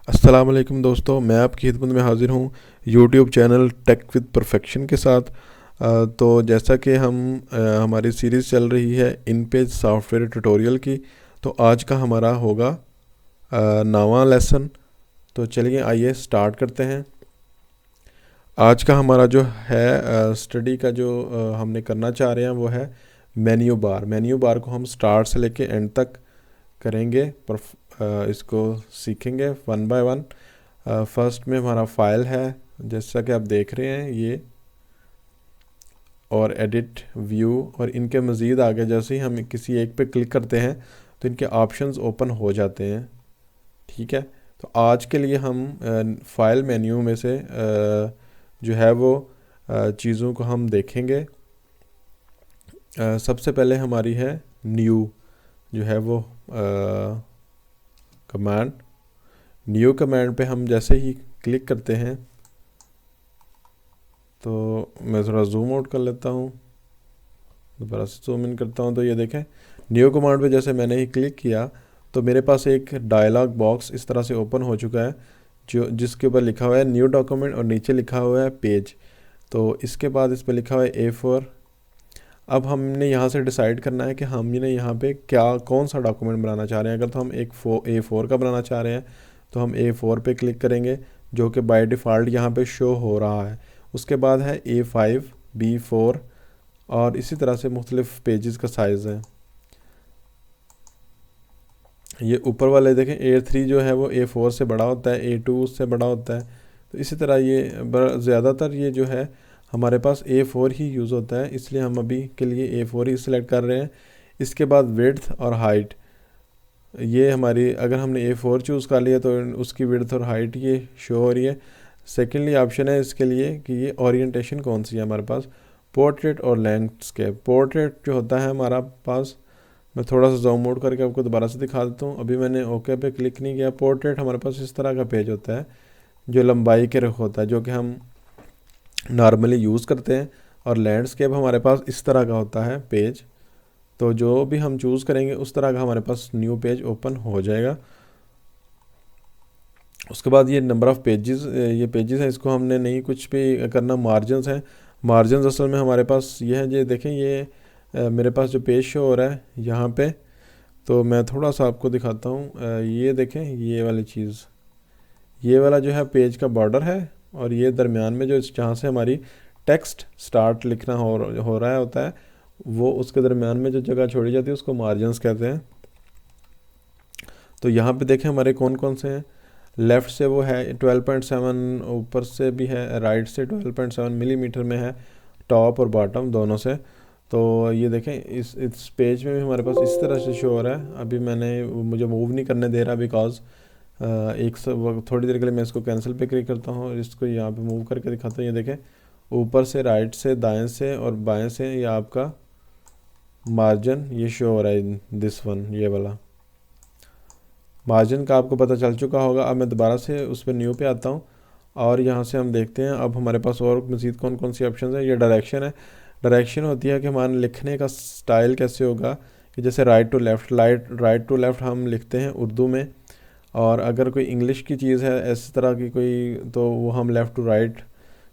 अस्सलाम वालेकुम दोस्तों, मैं आपकी खिदमत में हाज़िर हूँ YouTube channel Tech with Perfection के साथ। तो जैसा कि हमारी सीरीज़ चल रही है इन पेज सॉफ्टवेयर ट्यूटोरियल की, तो आज का हमारा होगा नवा लेसन। तो चलिए आइए स्टार्ट करते हैं। आज का हमारा जो है स्टडी का जो हमने करना चाह रहे हैं वो है मेन्यू बार को हम स्टार्ट से लेके एंड तक करेंगे। इसको सीखेंगे वन बाय वन। फर्स्ट में हमारा फाइल है, जैसा कि आप देख रहे हैं ये, और एडिट व्यू, और इनके मज़ीद आगे जैसे ही हम किसी एक पे क्लिक करते हैं तो इनके ऑप्शंस ओपन हो जाते हैं। ठीक है, तो आज के लिए हम फाइल मेन्यू में से जो है वो चीज़ों को हम देखेंगे। सबसे पहले हमारी है न्यू, जो है वो कमांड। न्यू कमांड पे हम जैसे ही क्लिक करते हैं तो मैं थोड़ा जूम आउट कर लेता हूँ, दोबारा से जूम इन करता हूँ। तो ये देखें, न्यू कमांड पे जैसे मैंने ही क्लिक किया तो मेरे पास एक डायलॉग बॉक्स इस तरह से ओपन हो चुका है, जो जिसके ऊपर लिखा हुआ है न्यू डॉक्यूमेंट और नीचे लिखा हुआ है पेज। तो इसके बाद इस पर लिखा हुआ है A4। अब हमने यहाँ से डिसाइड करना है कि हमने यहाँ पे कौन सा डॉक्यूमेंट बनाना चाह रहे हैं। अगर तो हम एक A4 का बनाना चाह रहे हैं तो हम A4 पे क्लिक करेंगे, जो कि बाय डिफ़ॉल्ट यहाँ पे शो हो रहा है। उसके बाद है A5, B4, और इसी तरह से मुख्तलिफ पेजेस का साइज़ है। ये ऊपर वाले देखें, A3 जो है वो A4 से बड़ा होता है, A2 उससे बड़ा होता है। तो इसी तरह ये ज़्यादातर ये जो है हमारे पास A4 ही यूज़ होता है, इसलिए हम अभी के लिए A4 ही सिलेक्ट कर रहे हैं। इसके बाद विड्थ और हाइट, ये हमारी, अगर हमने A4 चूज़ कर लिया तो उसकी विड्थ और हाइट ये शो हो रही है। सेकेंडली ऑप्शन है इसके लिए कि ये ओरिएंटेशन कौन सी है हमारे पास, पोर्ट्रेट और लैंडस्केप। पोर्ट्रेट जो होता है हमारा पास, मैं थोड़ा सा जूम आउट करके आपको दोबारा से दिखा देता हूँ। अभी मैंने ओके पे क्लिक नहीं किया। पोर्ट्रेट हमारे पास इस तरह का पेज होता है जो लंबाई के रख होता है, जो कि हम नॉर्मली यूज़ करते हैं। और लैंडस्केप हमारे पास इस तरह का होता है पेज। तो जो भी हम चूज़ करेंगे उस तरह का हमारे पास न्यू पेज ओपन हो जाएगा। उसके बाद ये नंबर ऑफ़ पेजेस, ये पेजेस हैं, इसको हमने नहीं कुछ भी करना। मार्जिनस हैं, मार्जिनस असल में हमारे पास ये है। ये देखें, ये मेरे पास जो पेज शो हो रहा है यहाँ पे, तो मैं थोड़ा सा आपको दिखाता हूँ। ये देखें, ये वाली चीज़, ये वाला जो है पेज का बॉर्डर है, और ये दरमियान में जो जहाँ से हमारी टेक्स्ट स्टार्ट लिखना हो रहा होता है, वो उसके दरमियान में जो जगह छोड़ी जाती है उसको मार्जिनस कहते हैं। तो यहाँ पे देखें हमारे कौन कौन से हैं। लेफ़्ट से वो है 12.7, ऊपर से भी है, राइट से 12.7 मिलीमीटर में है, टॉप और बॉटम दोनों से। तो ये देखें, इस पेज में भी हमारे पास इस तरह से शो हो रहा है। अभी मुझे मूव नहीं करने दे रहा, बिकॉज थोड़ी देर के लिए मैं इसको कैंसिल पे क्लिक करता हूँ और इसको यहाँ पे मूव करके दिखाता हूँ। ये देखें, ऊपर से, राइट से, दाएं से और बाएं से ये आपका मार्जिन ये शो हो रहा है। दिस वन, ये वाला मार्जिन का आपको पता चल चुका होगा। अब मैं दोबारा से उस पर न्यू पे आता हूँ और यहाँ से हम देखते हैं अब हमारे पास और मज़ीद कौन कौन सी ऑप्शन है। ये डायरेक्शन है। डायरेक्शन होती है कि हमारे लिखने का स्टाइल कैसे होगा, कि जैसे राइट टू लेफ़्ट हम लिखते हैं उर्दू में, और अगर कोई इंग्लिश की चीज़ है इस तरह की कोई, तो वो हम लेफ़्ट टू राइट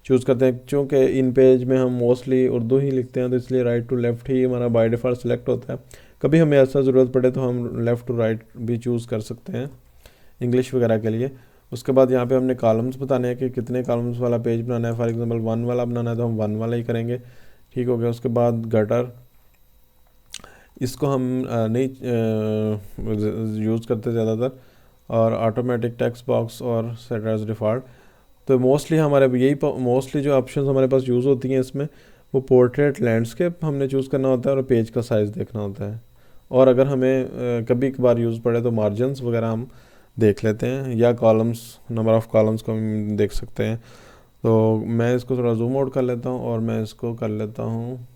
चूज़ करते हैं। चूँकि इन पेज में हम मोस्टली उर्दू ही लिखते हैं, तो इसलिए राइट टू लेफ़्ट ही हमारा बाय डिफ़ॉल्ट सेलेक्ट होता है। कभी हमें ऐसा ज़रूरत पड़े तो हम लेफ़्ट टू राइट भी चूज़ कर सकते हैं इंग्लिश वगैरह के लिए। उसके बाद यहाँ पे हमने कॉलम्स बताने हैं कि कितने कॉलम्स वाला पेज बनाना है। फॉर एग्जांपल 1 वाला बनाना है तो हम 1 वाला ही करेंगे। ठीक हो गया। उसके बाद गटर, इसको हम नहीं यूज़ करते ज़्यादातर, और ऑटोमेटिक टेक्स्ट बॉक्स और सेट एज डिफ़ॉल्ट। तो मोस्टली हमारे यही मोस्टली जो ऑप्शंस हमारे पास यूज़ होती हैं इसमें, वो पोर्ट्रेट, लैंडस्केप हमने चूज़ करना होता है और पेज का साइज़ देखना होता है। और अगर हमें कभी कभार यूज़ पड़े तो मार्जिनस वगैरह हम देख लेते हैं, या कॉलम्स, नंबर ऑफ़ कॉलम्स को हम देख सकते हैं। तो मैं इसको थोड़ा जूम आउट कर लेता हूँ और मैं इसको कर लेता हूँ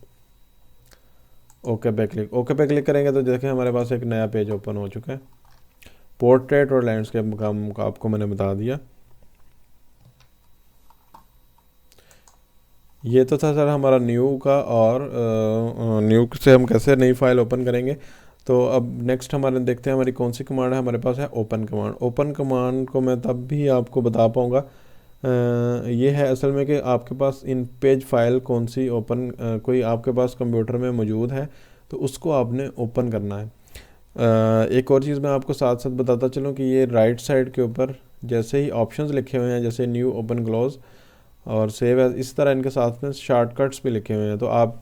ओके पे क्लिक। ओके पे क्लिक करेंगे तो देखें हमारे पास एक नया पेज ओपन हो चुका है। पोर्ट्रेट और लैंडस्केप का आपको मैंने बता दिया। ये तो था सर हमारा न्यू का, और न्यू से हम कैसे नई फाइल ओपन करेंगे। तो अब नेक्स्ट हमारे देखते हैं हमारी कौन सी कमांड है। हमारे पास है ओपन कमांड। ओपन कमांड को मैं तब भी आपको बता पाऊँगा, ये है असल में कि आपके पास इन पेज फाइल कौन सी ओपन कोई आपके पास कंप्यूटर में मौजूद है तो उसको आपने ओपन करना है। एक और चीज़ मैं आपको साथ साथ बताता चलूँ कि ये राइट साइड के ऊपर जैसे ही ऑप्शंस लिखे हुए हैं, जैसे न्यू, ओपन, क्लोज और सेव एज, इस तरह इनके साथ में शॉर्टकट्स भी लिखे हुए हैं। तो आप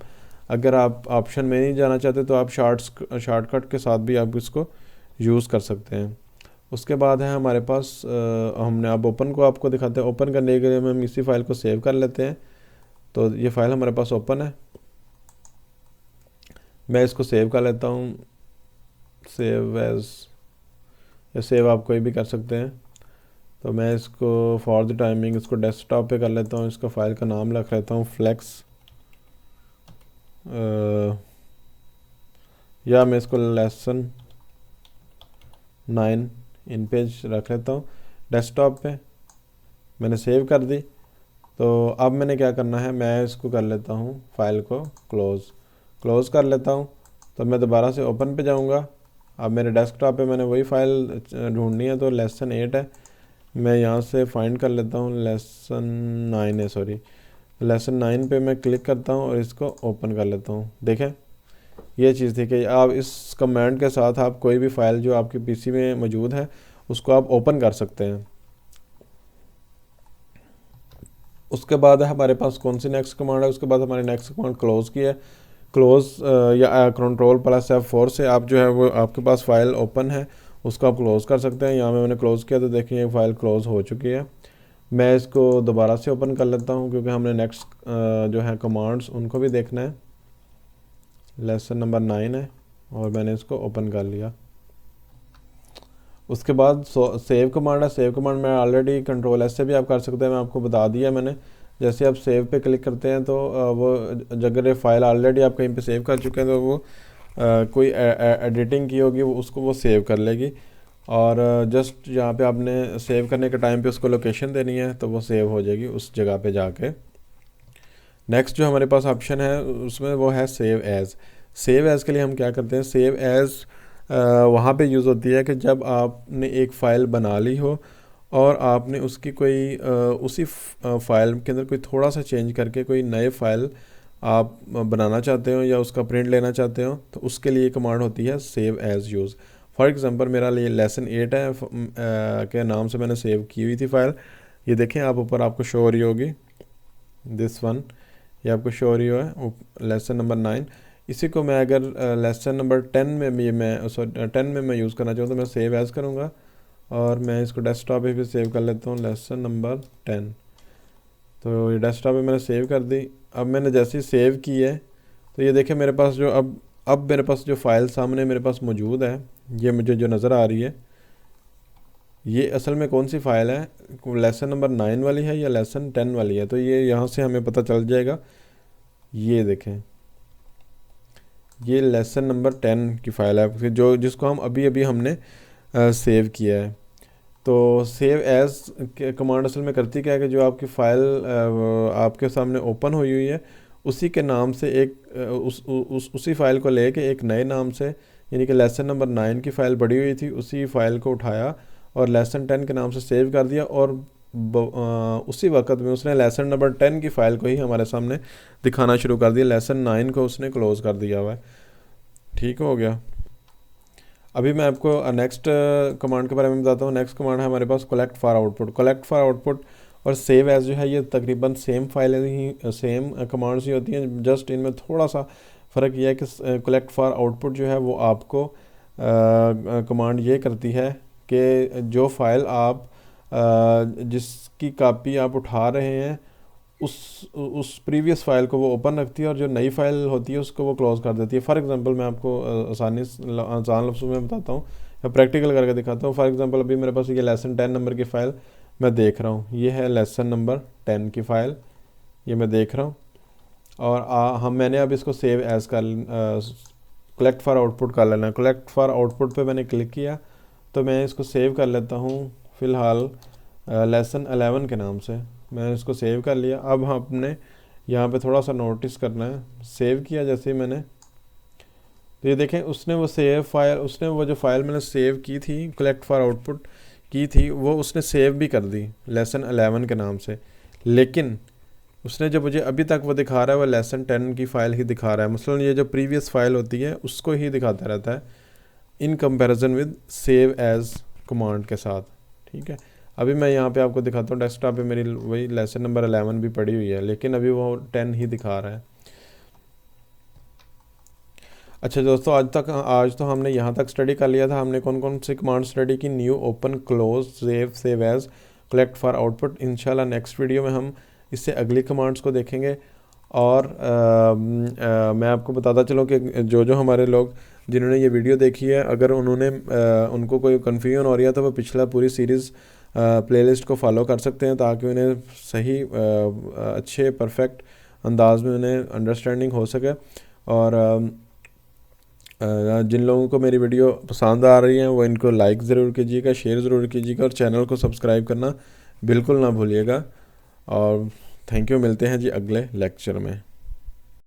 अगर आप ऑप्शन में नहीं जाना चाहते तो आप शॉर्टकट के साथ भी आप इसको यूज़ कर सकते हैं। उसके बाद है हमारे पास हमने अब ओपन को आपको दिखाते हैं। ओपन करने के लिए हम इसी फाइल को सेव कर लेते हैं। तो ये फाइल हमारे पास ओपन है, मैं इसको सेव कर लेता हूँ, सेव एज या सेव आप कोई भी कर सकते हैं। तो मैं इसको फॉर द टाइमिंग इसको डेस्कटॉप पे कर लेता हूँ। इसका फाइल का नाम रख लेता हूँ फ्लेक्स, या मैं इसको लेसन 9 इन पेज रख लेता हूँ। डेस्कटॉप पे मैंने सेव कर दी। तो अब मैंने क्या करना है, मैं इसको कर लेता हूँ फाइल को क्लोज़ कर लेता हूँ। तो मैं दोबारा से ओपन पे जाऊँगा। अब मेरे डेस्कटॉप पे मैंने वही फाइल ढूंढनी है, तो लेसन 8 है, मैं यहाँ से फाइंड कर लेता हूँ। लेसन 9 है, सॉरी, लेसन 9 पे मैं क्लिक करता हूँ और इसको ओपन कर लेता हूँ। देखें, ये चीज़ थी कि आप इस कमांड के साथ आप कोई भी फाइल जो आपके पीसी में मौजूद है उसको आप ओपन कर सकते हैं। उसके बाद है हमारे पास कौन सी नेक्स्ट कमांड है, उसके बाद हमारी नेक्स्ट कमांड क्लोज़ की है। क्लोज़ या Ctrl+F4 से आप जो है वो आपके पास फाइल ओपन है उसको आप क्लोज़ कर सकते हैं। यहाँ में मैंने क्लोज़ किया तो देखिए ये फाइल क्लोज़ हो चुकी है। मैं इसको दोबारा से ओपन कर लेता हूँ क्योंकि हमने नेक्स्ट जो है कमांड्स उनको भी देखना है। लेसन नंबर 9 है और मैंने इसको ओपन कर लिया। उसके बाद सेव कमांड है। सेव कमांड में ऑलरेडी Ctrl+S से भी आप कर सकते हैं, मैं आपको बता दिया मैंने। जैसे आप सेव पे क्लिक करते हैं तो वो अगर ये फाइल ऑलरेडी आप कहीं पे सेव कर चुके हैं तो वो कोई एडिटिंग की होगी वो उसको वो सेव कर लेगी, और जस्ट यहाँ पे आपने सेव करने के टाइम पे उसको लोकेशन देनी है तो वो सेव हो जाएगी उस जगह पे जाके। नेक्स्ट जो हमारे पास ऑप्शन है उसमें वो है सेव एज़। सेव एज़ के लिए हम क्या करते हैं, सेव एज़ वहाँ पे यूज़ होती है कि जब आपने एक फ़ाइल बना ली हो और आपने उसकी कोई उसी फाइल के अंदर कोई थोड़ा सा चेंज करके कोई नए फाइल आप बनाना चाहते हो या उसका प्रिंट लेना चाहते हो, तो उसके लिए कमांड होती है save as use. For example मेरा लिए लेसन 8 है के नाम से मैंने सेव की हुई थी फ़ाइल। ये देखें आप ऊपर आपको शो हो रही होगी, दिस वन, ये आपको शो हो रही है लेसन नंबर 9। इसी को मैं अगर लेसन नंबर 10 में भी मैं 10 में मैं यूज़ करना चाहूँ तो मैं सेव एज़ करूँगा और मैं इसको डेस्कटॉप पे भी सेव कर लेता हूँ, लेसन नंबर 10। तो ये डेस्कटॉप पे मैंने सेव कर दी। अब मैंने जैसे ही सेव की है तो ये देखें मेरे पास जो अब मेरे पास जो फ़ाइल सामने मेरे पास मौजूद है, ये मुझे जो नज़र आ रही है ये असल में कौन सी फ़ाइल है, लेसन नंबर 9 वाली है या लेसन 10 वाली है। तो ये यहाँ से हमें पता चल जाएगा। ये देखें ये लेसन नंबर 10 की फ़ाइल है जो जिसको हम अभी अभी हमने सेव किया है। तो सेव एज़ कमांड असल में करती क्या है कि जो आपकी फ़ाइल आपके सामने ओपन हुई हुई है उसी के नाम से एक उसी फ़ाइल को लेके एक नए नाम से, यानी कि लेसन नंबर 9 की फ़ाइल बड़ी हुई थी उसी फ़ाइल को उठाया और लेसन 10 के नाम से सेव कर दिया, और उसी वक्त में उसने लेसन नंबर 10 की फ़ाइल को ही हमारे सामने दिखाना शुरू कर दिया। लेसन 9 को उसने क्लोज़ कर दिया हुआ है। ठीक हो गया। अभी मैं आपको नेक्स्ट कमांड के बारे में बताता हूँ। नेक्स्ट कमांड है हमारे पास collect for output. Collect for output और सेव एज जो है ये तकरीबन सेम फाइलें ही सेम कमांड्स ही होती हैं, जस्ट इनमें थोड़ा सा फ़र्क यह है कि कलेक्ट फॉर आउटपुट जो है वो आपको कमांड ये करती है कि जो फाइल आप जिसकी कापी आप उठा रहे हैं उस प्रीवियस फाइल को वो ओपन रखती है और जो नई फाइल होती है उसको वो क्लोज़ कर देती है। फॉर एग्जांपल मैं आपको आसान लफ्ज़ों में बताता हूँ या प्रैक्टिकल करके दिखाता हूँ। फॉर एग्जांपल अभी मेरे पास ये लेसन 10 नंबर की फ़ाइल मैं देख रहा हूँ, ये है लेसन नंबर 10 की फ़ाइल, ये मैं देख रहा हूँ। और मैंने अब इसको सेव एज़ कर कलेक्ट फॉर आउटपुट कर लेना है। कलेक्ट फॉर आउटपुट पे मैंने क्लिक किया तो मैं इसको सेव कर लेता हूँ फ़िलहाल लेसन 11 के नाम से। मैंने इसको सेव कर लिया। अब हमने यहाँ पे थोड़ा सा नोटिस करना है, सेव किया जैसे ही मैंने तो ये देखें उसने वो सेव फाइल, उसने वो जो फाइल मैंने सेव की थी, कलेक्ट फॉर आउटपुट की थी, वो उसने सेव भी कर दी लेसन 11 के नाम से, लेकिन उसने जो मुझे अभी तक वो दिखा रहा है वो लेसन 10 की फ़ाइल ही दिखा रहा है। मसलन ये जो प्रीवियस फाइल होती है उसको ही दिखाता रहता है in comparison with save as command के साथ। ठीक है, अभी मैं यहाँ पे आपको दिखाता हूँ, डेस्कटॉप पे मेरी वही लेसन नंबर 11 भी पड़ी हुई है, लेकिन अभी वो 10 ही दिखा रहा है। अच्छा दोस्तों, आज तो हमने यहाँ तक स्टडी कर लिया था। हमने कौन कौन सी कमांड स्टडी की, new, open, close, save as, collect for output. इंशाल्लाह नेक्स्ट वीडियो में हम इससे अगली कमांड्स को देखेंगे। और मैं आपको बताता चलूँ कि जो हमारे लोग जिन्होंने ये वीडियो देखी है, अगर उनको कोई कन्फ्यूजन हो रही है तो वो पिछला पूरी सीरीज़ प्लेलिस्ट को फॉलो कर सकते हैं, ताकि उन्हें सही अच्छे परफेक्ट अंदाज में उन्हें अंडरस्टैंडिंग हो सके। और जिन लोगों को मेरी वीडियो पसंद आ रही है वो इनको लाइक ज़रूर कीजिएगा, शेयर ज़रूर कीजिएगा और चैनल को सब्सक्राइब करना बिल्कुल ना भूलिएगा। और थैंक यू, मिलते हैं जी अगले लेक्चर में।